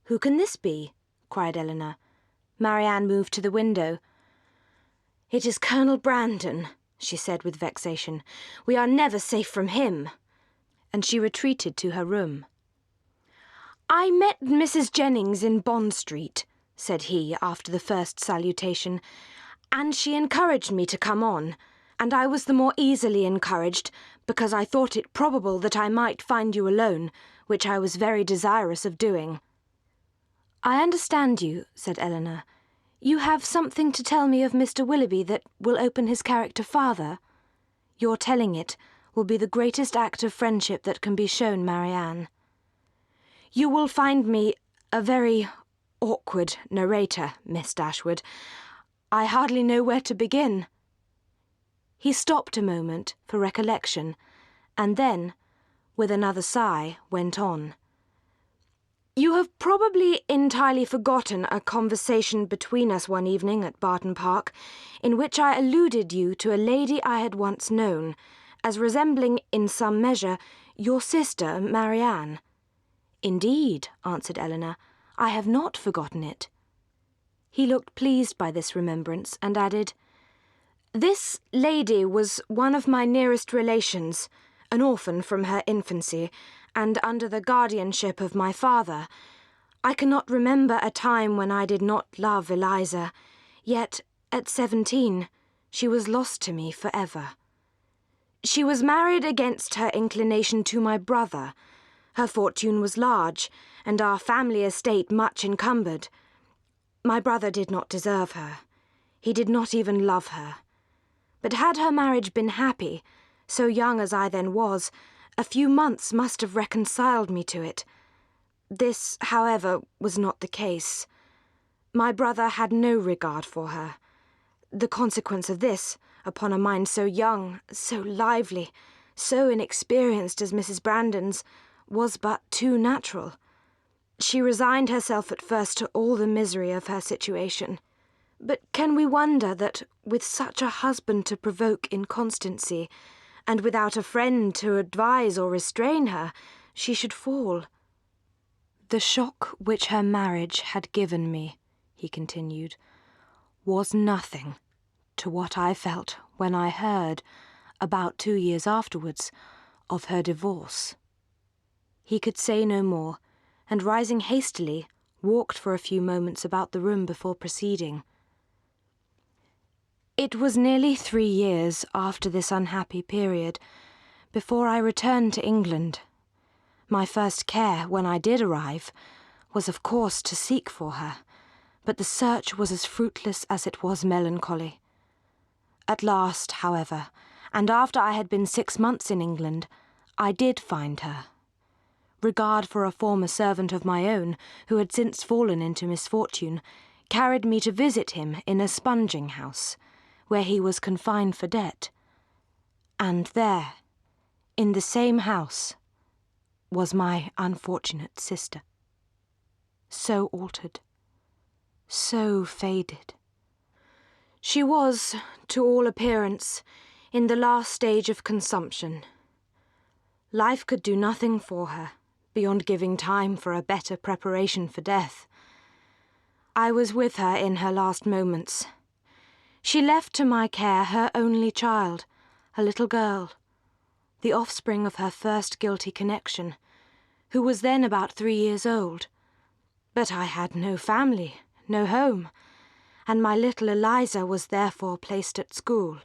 "Who can this be?" cried Elinor. Marianne moved to the window. "It is Colonel Brandon," she said with vexation. "We are never safe from him." And she retreated to her room. "I met Mrs. Jennings in Bond Street," said he after the first salutation, "and she encouraged me to come on, and I was the more easily encouraged because I thought it probable that I might find you alone, which I was very desirous of doing." "I understand you," said Elinor. "You have something to tell me of Mr. Willoughby that will open his character farther. Your telling it will be the greatest act of friendship that can be shown Marianne. You will find me a very awkward narrator, Miss Dashwood. I hardly know where to begin." He stopped a moment for recollection, and then, with another sigh, went on. "You have probably entirely forgotten a conversation between us one evening at Barton Park, in which I alluded you to a lady I had once known, as resembling in some measure your sister Marianne." "Indeed," answered Elinor, "I have not forgotten it." He looked pleased by this remembrance, and added, "This lady was one of my nearest relations, an orphan from her infancy, and under the guardianship of my father. I cannot remember a time when I did not love Eliza, yet at 17 she was lost to me forever. She was married against her inclination to my brother. Her fortune was large, and our family estate much encumbered. My brother did not deserve her. He did not even love her. But had her marriage been happy, so young as I then was, a few months must have reconciled me to it. This, however, was not the case. My brother had no regard for her. The consequence of this, upon a mind so young, so lively, so inexperienced as Mrs. Brandon's, was but too natural. She resigned herself at first to all the misery of her situation. But can we wonder that, with such a husband to provoke inconstancy, and without a friend to advise or restrain her, she should fall? "The shock which her marriage had given me," he continued, "was nothing to what I felt when I heard, about 2 years afterwards, of her divorce." He could say no more, and rising hastily, walked for a few moments about the room before proceeding. "It was nearly 3 years after this unhappy period before I returned to England. My first care, when I did arrive, was of course to seek for her, but the search was as fruitless as it was melancholy. At last, however, and after I had been 6 months in England, I did find her. Regard for a former servant of my own, who had since fallen into misfortune, carried me to visit him in a sponging house, where he was confined for debt. And there, in the same house, was my unfortunate sister. So altered, so faded. She was, to all appearance, in the last stage of consumption. Life could do nothing for her, beyond giving time for a better preparation for death. I was with her in her last moments. She left to my care her only child, a little girl, the offspring of her first guilty connection, who was then about 3 years old. But I had no family, no home, and my little Eliza was therefore placed at school.